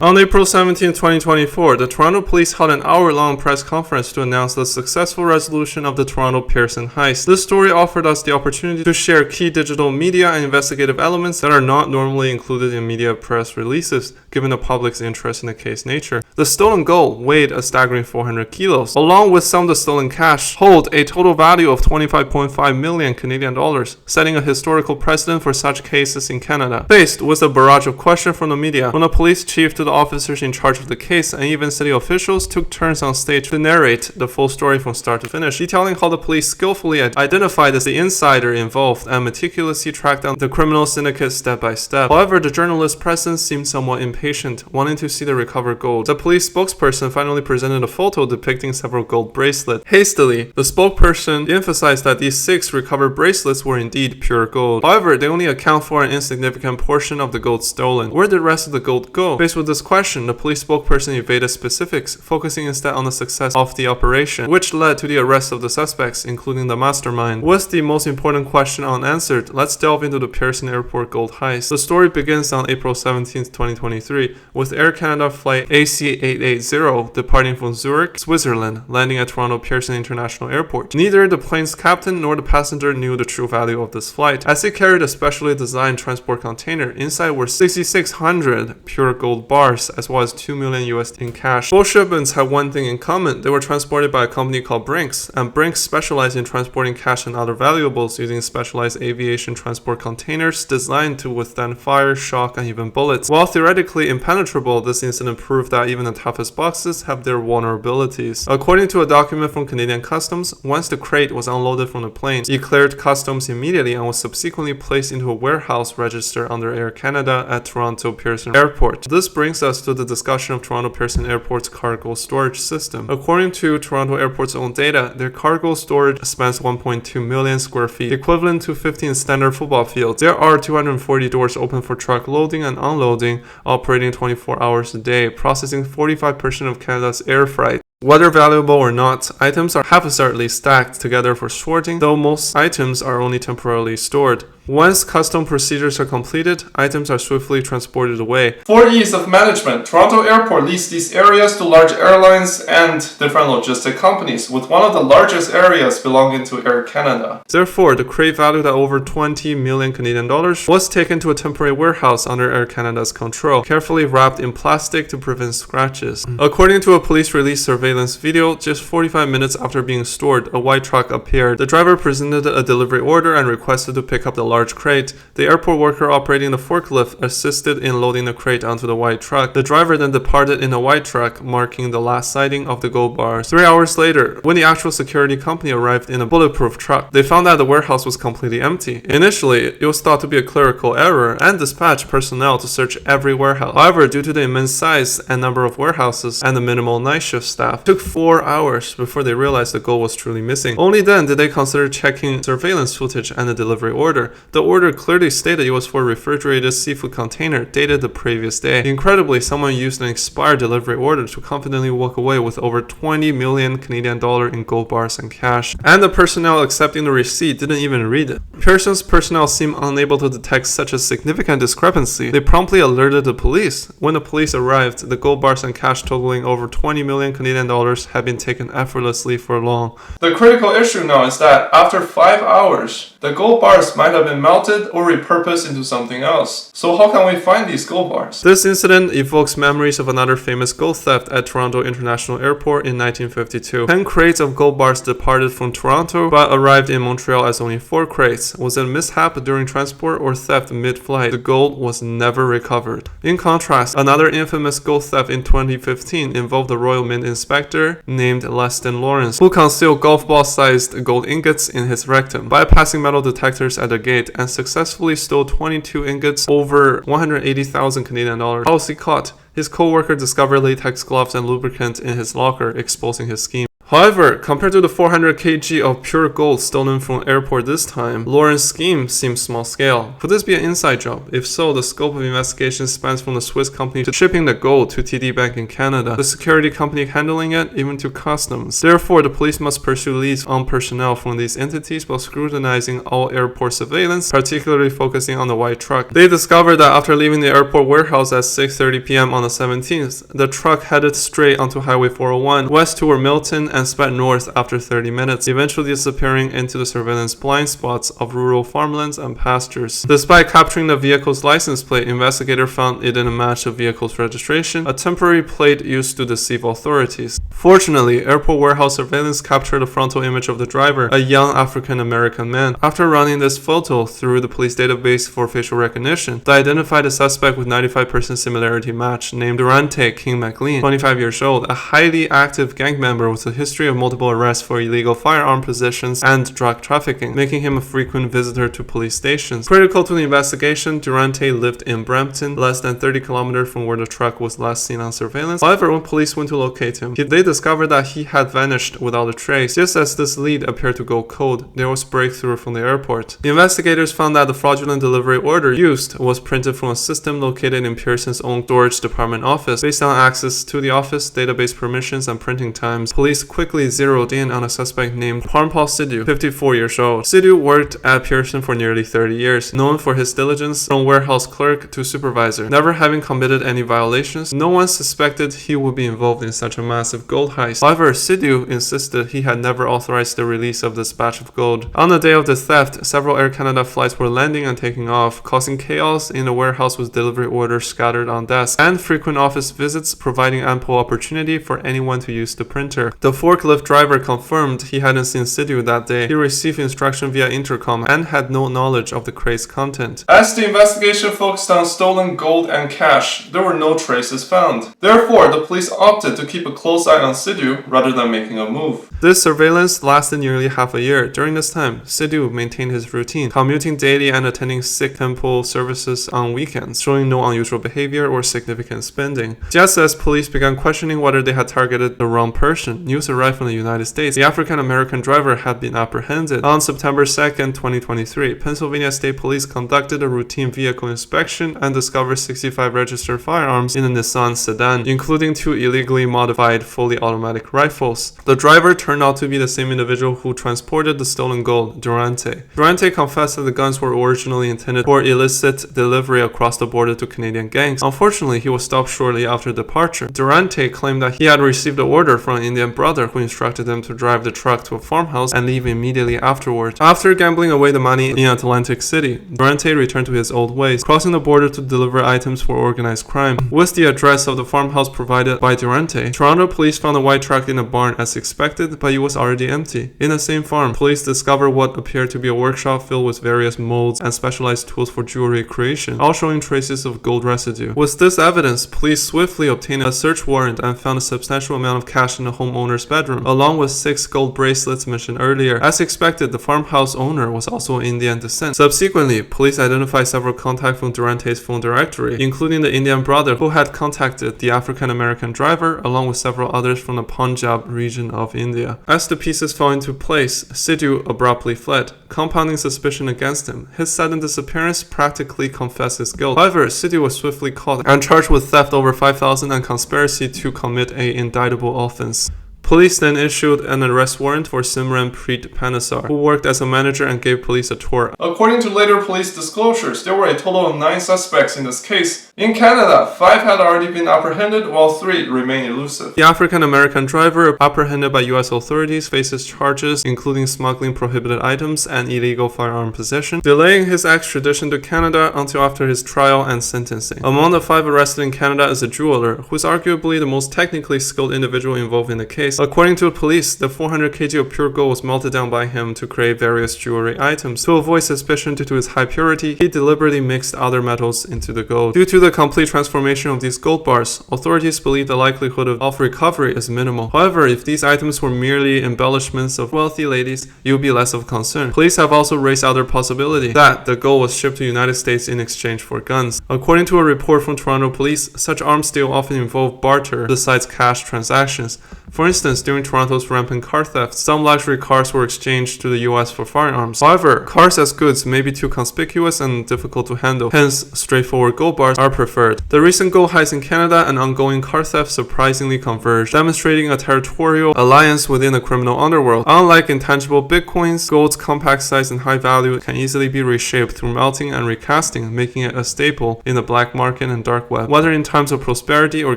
On April 17, 2024, the Toronto Police held an hour-long press conference to announce the successful resolution of the Toronto Pearson Heist. This story offered us the opportunity to share key digital media and investigative elements that are not normally included in media press releases, given the public's interest in the case nature. The stolen gold weighed a staggering 400 kilos, along with some of the stolen cash, hold a total value of 25.5 million Canadian dollars, setting a historical precedent for such cases in Canada. Faced with a barrage of questions from the media, when the police chief to the officers in charge of the case and even city officials took turns on stage to narrate the full story from start to finish, detailing how the police skillfully identified as the insider involved and meticulously tracked down the criminal syndicate step by step. However, the journalist present seemed somewhat impatient, wanting to see the recovered gold. The police spokesperson finally presented a photo depicting several gold bracelets. Hastily, the spokesperson emphasized that these 6 recovered bracelets were indeed pure gold. However, they only account for an insignificant portion of the gold stolen. Where did the rest of the gold go? Faced with this question, the police spokesperson evaded specifics, focusing instead on the success of the operation, which led to the arrest of the suspects, including the mastermind. With the most important question unanswered, let's delve into the Pearson Airport gold heist. The story begins on April 17, 2023, with Air Canada flight AC880 departing from Zurich, Switzerland, landing at Toronto Pearson International Airport. Neither the plane's captain nor the passenger knew the true value of this flight, as it carried a specially designed transport container. Inside were 6,600 pure gold bars, as well as $2 million US in cash. Both shipments had one thing in common: they were transported by a company called Brinks, and Brinks specialized in transporting cash and other valuables using specialized aviation transport containers designed to withstand fire, shock, and even bullets. While theoretically impenetrable, this incident proved that even the toughest boxes have their vulnerabilities. According to a document from Canadian Customs, once the crate was unloaded from the plane, it cleared customs immediately and was subsequently placed into a warehouse registered under Air Canada at Toronto Pearson Airport. This brings us to the discussion of Toronto Pearson Airport's cargo storage system. According to Toronto Airport's own data, their cargo storage spans 1.2 million square feet, equivalent to 15 standard football fields. There are 240 doors open for truck loading and unloading, operating 24 hours a day, processing 45% of Canada's air freight. Whether valuable or not, items are haphazardly stacked together for sorting, though most items are only temporarily stored. Once custom procedures are completed, items are swiftly transported away. For ease of management, Toronto Airport leased these areas to large airlines and different logistic companies, with one of the largest areas belonging to Air Canada. Therefore, the crate valued at over 20 million Canadian dollars was taken to a temporary warehouse under Air Canada's control, carefully wrapped in plastic to prevent scratches. According to a police release surveillance video, just 45 minutes after being stored, a white truck appeared. The driver presented a delivery order and requested to pick up the large crate. The airport worker operating the forklift assisted in loading the crate onto the white truck. The driver then departed in a white truck, marking the last sighting of the gold bars. 3 hours later, when the actual security company arrived in a bulletproof truck, they found that the warehouse was completely empty. Initially, it was thought to be a clerical error and dispatched personnel to search every warehouse. However, due to the immense size and number of warehouses and the minimal night shift staff, it took 4 hours before they realized the gold was truly missing. Only then did they consider checking surveillance footage and the delivery order. The order clearly stated it was for a refrigerated seafood container dated the previous day. Incredibly, someone used an expired delivery order to confidently walk away with over 20 million Canadian dollars in gold bars and cash. And the personnel accepting the receipt didn't even read it. Pearson's personnel seemed unable to detect such a significant discrepancy. They promptly alerted the police. When the police arrived, the gold bars and cash totaling over 20 million Canadian dollars had been taken effortlessly for long. The critical issue now is that after 5 hours, the gold bars might have been melted or repurposed into something else. So how can we find these gold bars? This incident evokes memories of another famous gold theft at Toronto International Airport in 1952. 10 crates of gold bars departed from Toronto but arrived in Montreal as only 4 crates. Was it a mishap during transport or theft mid-flight? The gold was never recovered. In contrast, another infamous gold theft in 2015 involved a Royal Mint inspector named Leston Lawrence, who concealed golf ball-sized gold ingots in his rectum, bypassing metal detectors at the gate, and successfully stole 22 ingots over 180,000 Canadian dollars. How was he caught? His co-worker discovered latex gloves and lubricant in his locker, exposing his scheme. However, compared to the 400 kg of pure gold stolen from an airport this time, Lauren's scheme seems small scale. Could this be an inside job? If so, the scope of investigation spans from the Swiss company to shipping the gold to TD Bank in Canada, the security company handling it, even to customs. Therefore, the police must pursue leads on personnel from these entities while scrutinizing all airport surveillance, particularly focusing on the white truck. They discovered that after leaving the airport warehouse at 6:30 p.m. on the 17th, the truck headed straight onto Highway 401 west toward Milton and sped north after 30 minutes, eventually disappearing into the surveillance blind spots of rural farmlands and pastures. Despite capturing the vehicle's license plate, investigators found it didn't match the vehicle's registration, a temporary plate used to deceive authorities. Fortunately, airport warehouse surveillance captured a frontal image of the driver, a young African-American man. After running this photo through the police database for facial recognition, they identified a suspect with 95% similarity match named Durante King McLean, 25 years old, a highly active gang member with a history of multiple arrests for illegal firearm possessions and drug trafficking, making him a frequent visitor to police stations. Critical to the investigation, Durante lived in Brampton, less than 30 kilometers from where the truck was last seen on surveillance. However, when police went to locate him, they discovered that he had vanished without a trace. Just as this lead appeared to go cold, there was breakthrough from the airport. The investigators found that the fraudulent delivery order used was printed from a system located in Pearson's own storage department office. Based on access to the office, database permissions, and printing times, police quickly zeroed in on a suspect named Parmpal Sidhu, 54 years old. Sidhu worked at Pearson for nearly 30 years, known for his diligence from warehouse clerk to supervisor. Never having committed any violations, no one suspected he would be involved in such a massive gold heist. However, Sidhu insisted he had never authorized the release of this batch of gold. On the day of the theft, several Air Canada flights were landing and taking off, causing chaos in the warehouse with delivery orders scattered on desks, and frequent office visits providing ample opportunity for anyone to use the printer. The forklift driver confirmed he hadn't seen Sidhu that day. He received instruction via intercom and had no knowledge of the crate's content. As the investigation focused on stolen gold and cash, there were no traces found. Therefore, the police opted to keep a close eye on Sidhu rather than making a move. This surveillance lasted nearly half a year. During this time, Sidhu maintained his routine, commuting daily and attending Sikh temple services on weekends, showing no unusual behavior or significant spending. Just as police began questioning whether they had targeted the wrong person, news arrived from the United States. The African-American driver had been apprehended. On September 2nd, 2023, Pennsylvania State Police conducted a routine vehicle inspection and discovered 65 registered firearms in a Nissan sedan, including 2 illegally modified fully automatic rifles. The driver turned out to be the same individual who transported the stolen gold, Durante. Durante confessed that the guns were originally intended for illicit delivery across the border to Canadian gangs. Unfortunately, he was stopped shortly after departure. Durante claimed that he had received an order from an Indian brother who instructed him to drive the truck to a farmhouse and leave immediately afterward. After gambling away the money in Atlantic City, Durante returned to his old ways, crossing the border to deliver items for organized crime. With the address of the farmhouse provided by Durante, Toronto police found a white truck in a barn as expected, but it was already empty. In the same farm, police discovered what appeared to be a workshop filled with various molds and specialized tools for jewelry creation, all showing traces of gold residue. With this evidence, police swiftly obtained a search warrant and found a substantial amount of cash in the homeowner's bedroom, along with 6 gold bracelets mentioned earlier. As expected, the farmhouse owner was also of Indian descent. Subsequently, police identified several contacts from Durante's phone directory, including the Indian brother who had contacted the African-American driver, along with several others from the Punjab region of India. As the pieces fell into place, Sidhu abruptly fled, compounding suspicion against him. His sudden disappearance practically confessed his guilt. However, Sidhu was swiftly caught and charged with theft over $5,000 and conspiracy to commit an indictable offense. Police then issued an arrest warrant for Simran Preet Panesar, who worked as a manager and gave police a tour. According to later police disclosures, there were a total of 9 suspects in this case. In Canada, 5 had already been apprehended, while 3 remain elusive. The African-American driver, apprehended by U.S. authorities, faces charges including smuggling prohibited items and illegal firearm possession, delaying his extradition to Canada until after his trial and sentencing. Among the 5 arrested in Canada is a jeweler, who is arguably the most technically skilled individual involved in the case. According to the police, the 400 kg of pure gold was melted down by him to create various jewelry items. To avoid suspicion due to its high purity, he deliberately mixed other metals into the gold. Due to the complete transformation of these gold bars, authorities believe the likelihood of recovery is minimal. However, if these items were merely embellishments of wealthy ladies, it would be less of a concern. Police have also raised other possibility that the gold was shipped to the United States in exchange for guns. According to a report from Toronto police, such arms deals often involve barter besides cash transactions. For instance, instance, during Toronto's rampant car theft, some luxury cars were exchanged to the US for firearms. However, cars as goods may be too conspicuous and difficult to handle, hence straightforward gold bars are preferred. The recent gold heist in Canada and ongoing car theft surprisingly converged, demonstrating a territorial alliance within the criminal underworld. Unlike intangible bitcoins, gold's compact size and high value can easily be reshaped through melting and recasting, making it a staple in the black market and dark web, whether in times of prosperity or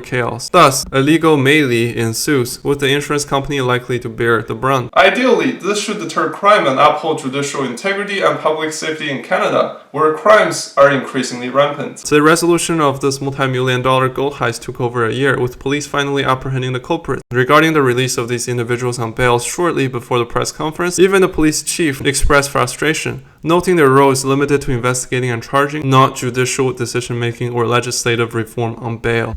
chaos. Thus, a legal melee ensues, with the insurance company likely to bear the brunt. Ideally, this should deter crime and uphold judicial integrity and public safety in Canada, where crimes are increasingly rampant. The resolution of this multi-million-dollar gold heist took over a year, with police finally apprehending the culprits. Regarding the release of these individuals on bail shortly before the press conference, even the police chief expressed frustration, noting their role is limited to investigating and charging, not judicial decision-making or legislative reform on bail.